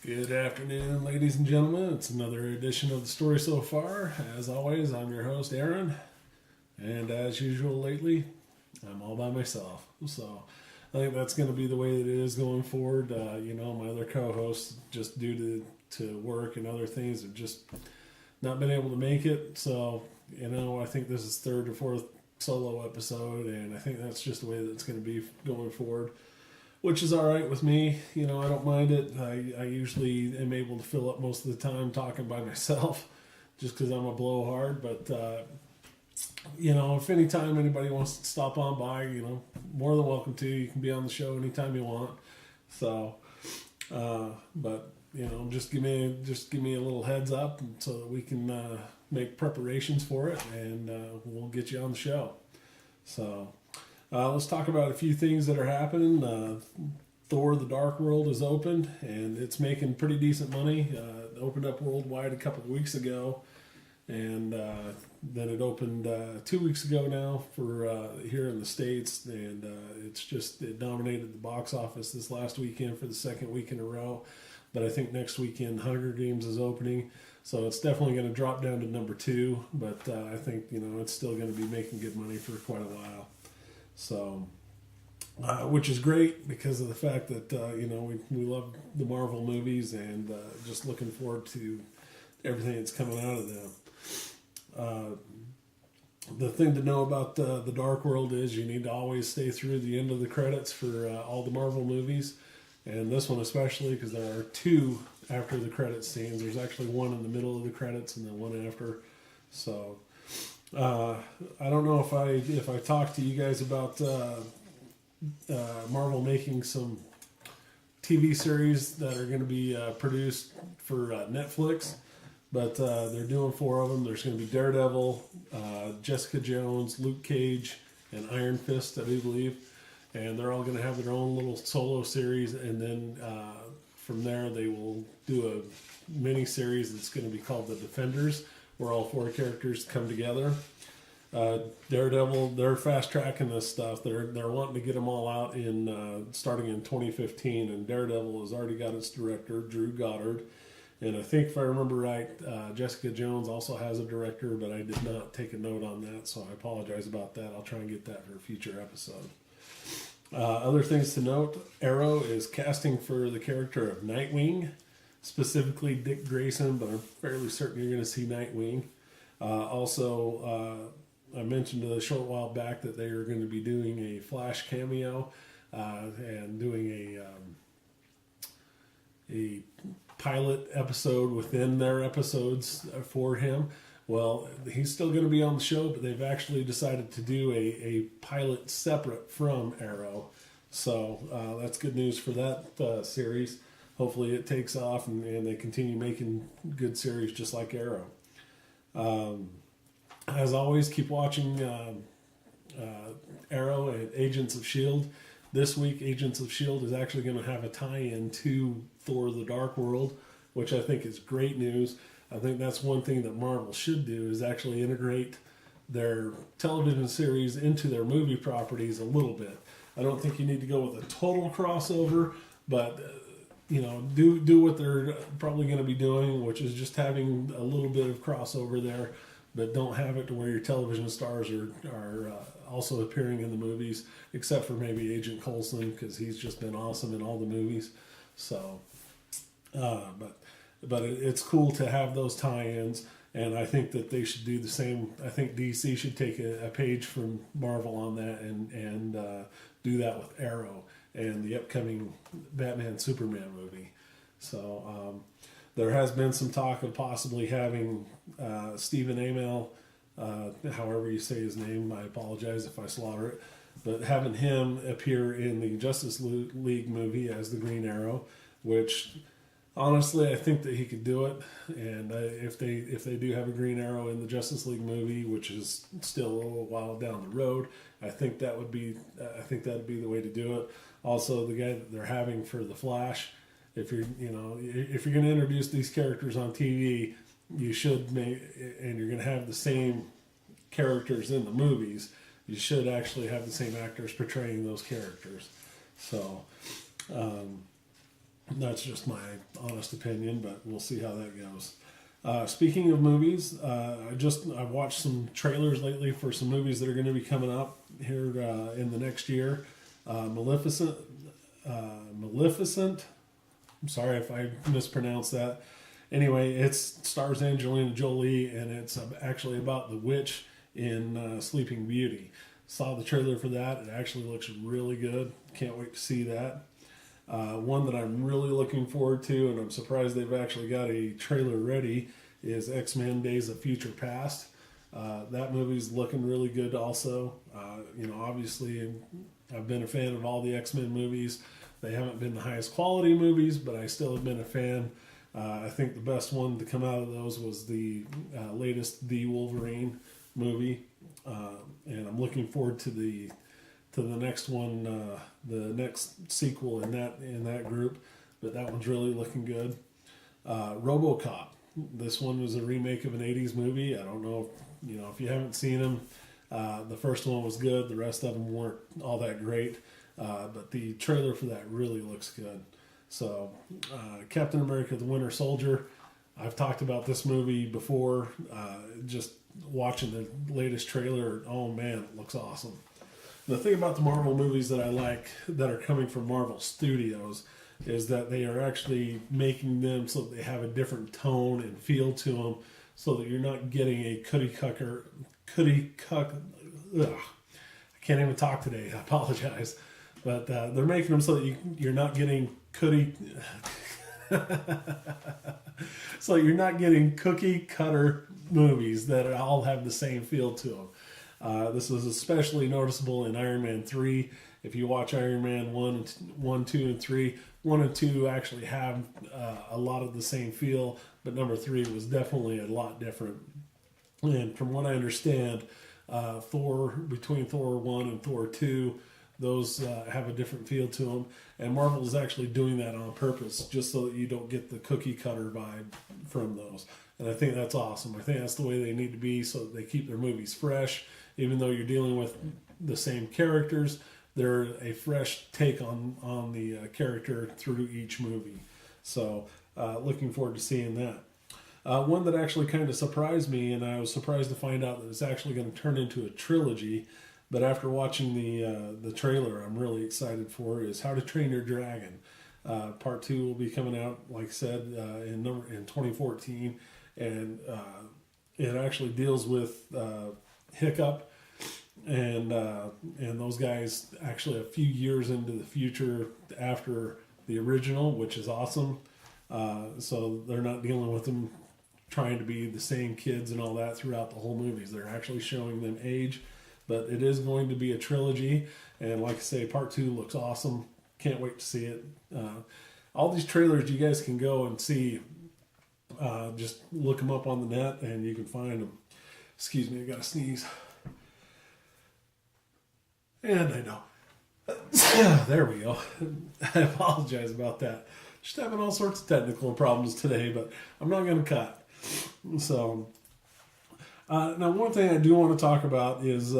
Good afternoon, ladies and gentlemen. It's another edition of The Story So Far. As always, I'm your host, Aaron. And as usual lately, I'm all by myself. So I think that's going to be the way that it is going forward. My other co hosts, just due to work and other things, have just not been able to make it. So, I think this is third or fourth solo episode, and I think that's just the way that it's going to be going forward, which is all right with me. I don't mind it. I usually am able to fill up most of the time talking by myself just because I'm a blowhard. But, if anytime anybody wants to stop on by, more than welcome to. You can be on the show anytime you want. So, just give me a little heads up so that we can make preparations for it, and we'll get you on the show. So, let's talk about a few things that are happening. Thor: The Dark World is opened, and it's making pretty decent money. It opened up worldwide a couple of weeks ago, and then it opened 2 weeks ago now for here in the States, and it dominated the box office this last weekend for the second week in a row. But I think next weekend Hunger Games is opening, so it's definitely going to drop down to number 2. But I think it's still going to be making good money for quite a while. So, which is great because of the fact that we love the Marvel movies, and just looking forward to everything that's coming out of them. The thing to know about the Dark World is you need to always stay through the end of the credits for all the Marvel movies, and this one especially, because there are 2 after the credits scenes. There's actually one in the middle of the credits and then one after. So I don't know if I talked to you guys about Marvel making some TV series that are going to be produced for Netflix, but they're doing 4 of them. There's going to be Daredevil, Jessica Jones, Luke Cage, and Iron Fist, I do believe, and they're all going to have their own little solo series, and then from there they will do a mini series that's going to be called The Defenders, where all 4 characters come together. Daredevil, they're fast tracking this stuff. They're wanting to get them all out in starting in 2015, and Daredevil has already got its director, Drew Goddard, and I think if I remember right, Jessica Jones also has a director, but I did not take a note on that, so I apologize about that. I'll try and get that for a future episode. Other things to note: Arrow is casting for the character of Nightwing, specifically Dick Grayson, but I'm fairly certain you're going to see Nightwing. I mentioned a short while back that they are going to be doing a Flash cameo and doing a pilot episode within their episodes for him. Well, he's still going to be on the show, but they've actually decided to do a pilot separate from Arrow. So that's good news for that series. Hopefully it takes off and they continue making good series just like Arrow. As always, keep watching Arrow and Agents of S.H.I.E.L.D. This week, Agents of S.H.I.E.L.D. is actually going to have a tie-in to Thor: The Dark World, which I think is great news. I think that's one thing that Marvel should do, is actually integrate their television series into their movie properties a little bit. I don't think you need to go with a total crossover, but do what they're probably going to be doing, which is just having a little bit of crossover there, but don't have it to where your television stars are also appearing in the movies, except for maybe Agent Coulson, because he's just been awesome in all the movies. So, but it's cool to have those tie-ins, and I think that they should do the same. I think DC should take a page from Marvel on that and do that with Arrow and the upcoming Batman Superman movie. So there has been some talk of possibly having Stephen Amell, however you say his name, I apologize if I slaughter it, but having him appear in the Justice League movie as the Green Arrow, which honestly I think that he could do it. And if they do have a Green Arrow in the Justice League movie, which is still a little while down the road, I think that would be the way to do it. Also, the guy that they're having for the Flash, if you're going to introduce these characters on TV, you should and you're going to have the same characters in the movies, you should actually have the same actors portraying those characters. So That's just my honest opinion, but we'll see how that goes. Speaking of movies, I've watched some trailers lately for some movies that are going to be coming up here in the next year. Maleficent. I'm sorry if I mispronounced that. Anyway, it stars Angelina Jolie, and it's actually about the witch in Sleeping Beauty. Saw the trailer for that. It actually looks really good. Can't wait to see that. One that I'm really looking forward to, and I'm surprised they've actually got a trailer ready, is X-Men Days of Future Past. That movie's looking really good also. Obviously, I've been a fan of all the X-Men movies. They haven't been the highest quality movies, but I still have been a fan. I think the best one to come out of those was the latest The Wolverine movie. And I'm looking forward to the next one, the next sequel in that group. But that one's really looking good. RoboCop. This one was a remake of an '80s movie. I don't know if you haven't seen them. The first one was good. The rest of them weren't all that great. But the trailer for that really looks good. So, Captain America: The Winter Soldier. I've talked about this movie before. Just watching the latest trailer, oh man, it looks awesome. The thing about the Marvel movies that I like that are coming from Marvel Studios is that they are actually making them so that they have a different tone and feel to them, so that you're not getting a cookie cutter. I can't even talk today. I apologize, but they're making them so that you're not getting so you're not getting cookie cutter movies that all have the same feel to them. This is especially noticeable in Iron Man 3. If you watch Iron Man 1, 2, and 3, 1 and 2 actually have a lot of the same feel, but number 3 was definitely a lot different. And from what I understand, between Thor 1 and Thor 2, those have a different feel to them. And Marvel is actually doing that on purpose, just so that you don't get the cookie cutter vibe from those. And I think that's awesome. I think that's the way they need to be, so that they keep their movies fresh. Even though you're dealing with the same characters, they're a fresh take on the character through each movie. So looking forward to seeing that. One that actually kind of surprised me, and I was surprised to find out that it's actually going to turn into a trilogy. But after watching the trailer, I'm really excited for, is How to Train Your Dragon. Part 2 will be coming out, like I said, in 2014, and it actually deals with Hiccup and those guys actually a few years into the future after the original, which is awesome. So they're not dealing with them trying to be the same kids and all that throughout the whole movies. They're actually showing them age. But it is going to be a trilogy, and like I say, part 2 looks awesome. Can't wait to see it. All these trailers you guys can go and see. Just look them up on the net, and you can find them. Excuse me, I got to sneeze. And I know. There we go. I apologize about that. Just having all sorts of technical problems today, but I'm not going to cut. So... now, one thing I do want to talk about is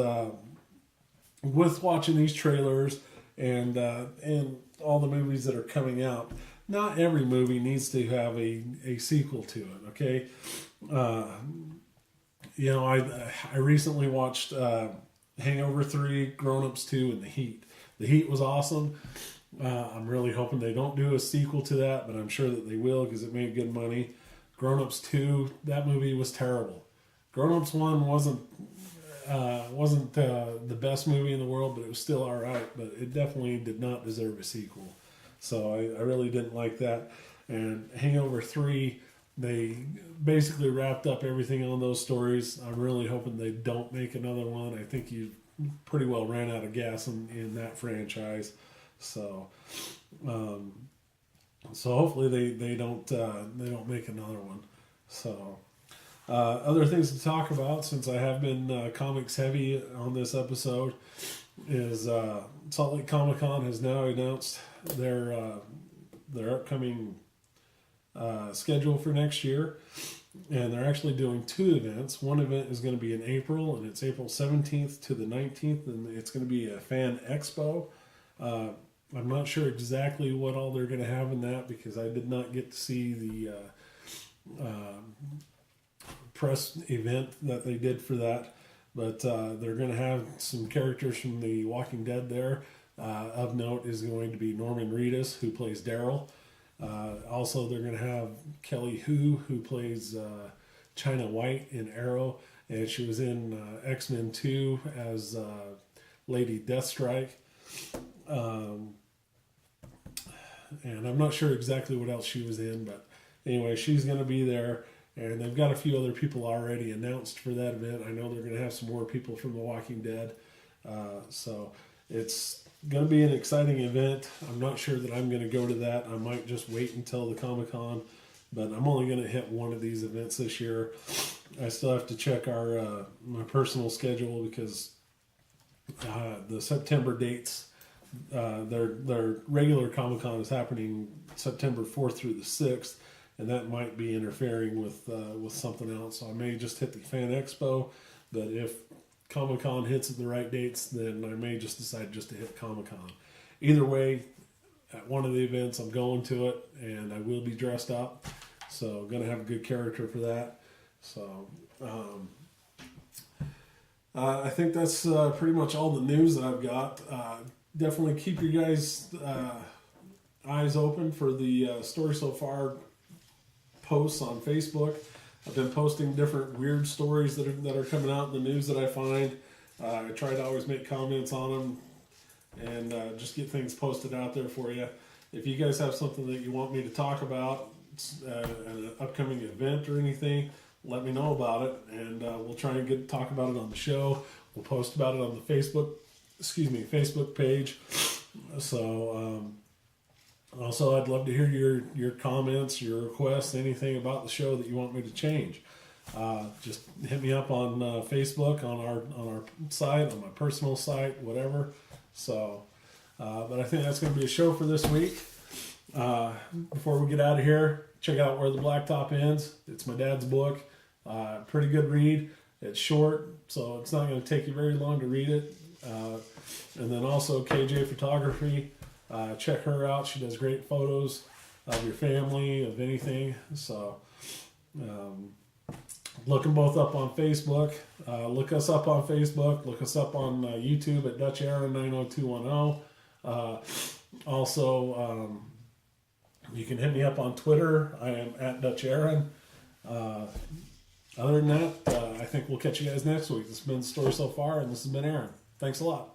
with watching these trailers and all the movies that are coming out, not every movie needs to have a sequel to it, okay? I recently watched Hangover 3, Grown Ups 2, and The Heat. The Heat was awesome. I'm really hoping they don't do a sequel to that, but I'm sure that they will because it made good money. Grown Ups 2, that movie was terrible. Grown Ups 1 wasn't the best movie in the world, but it was still all right. But it definitely did not deserve a sequel. So I really didn't like that. And Hangover 3, they basically wrapped up everything on those stories. I'm really hoping they don't make another one. I think you pretty well ran out of gas in that franchise. So hopefully they don't make another one. So. Other things to talk about, since I have been comics heavy on this episode, is Salt Lake Comic Con has now announced their upcoming schedule for next year, and they're actually doing 2 events. One event is going to be in April, and it's April 17th to the 19th, and it's going to be a fan expo. I'm not sure exactly what all they're going to have in that because I did not get to see the press event that they did for that. But they're going to have some characters from The Walking Dead there. Of note is going to be Norman Reedus, who plays Daryl. Also, they're going to have Kelly Hu, who plays China White in Arrow, and she was in X-Men 2 as Lady Deathstrike. And I'm not sure exactly what else she was in, but anyway, she's going to be there. And they've got a few other people already announced for that event. I know they're going to have some more people from The Walking Dead. So it's going to be an exciting event. I'm not sure that I'm going to go to that. I might just wait until the Comic-Con, but I'm only going to hit one of these events this year. I still have to check our my personal schedule because the September dates, their regular Comic-Con is happening September 4th through the 6th, and that might be interfering with something else. So I may just hit the Fan Expo, but if Comic-Con hits at the right dates, then I may just decide just to hit Comic-Con. Either way, at one of the events, I'm going to it, and I will be dressed up, so I'm going to have a good character for that. So I think that's pretty much all the news that I've got. Definitely keep your guys' eyes open for the Story So Far posts on Facebook. I've been posting different weird stories that are coming out in the news that I find. I try to always make comments on them and just get things posted out there for you. If you guys have something that you want me to talk about, an upcoming event or anything, let me know about it, and we'll try and talk about it on the show. We'll post about it on the Facebook page. So also, I'd love to hear your comments, your requests, anything about the show that you want me to change. Just hit me up on Facebook, on our site, on my personal site, whatever. So, but I think that's going to be a show for this week. Before we get out of here, check out Where the Blacktop Ends. It's my dad's book. Pretty good read. It's short, so it's not going to take you very long to read it. And then also KJ Photography. Check her out. She does great photos of your family, of anything. So look them both up on Facebook. Look us up on Facebook. Look us up on YouTube at Dutch Aaron 90210. Also, you can hit me up on Twitter. I am at Dutch Aaron. Other than that, I think we'll catch you guys next week. This has been the Story So Far, and this has been Aaron. Thanks a lot.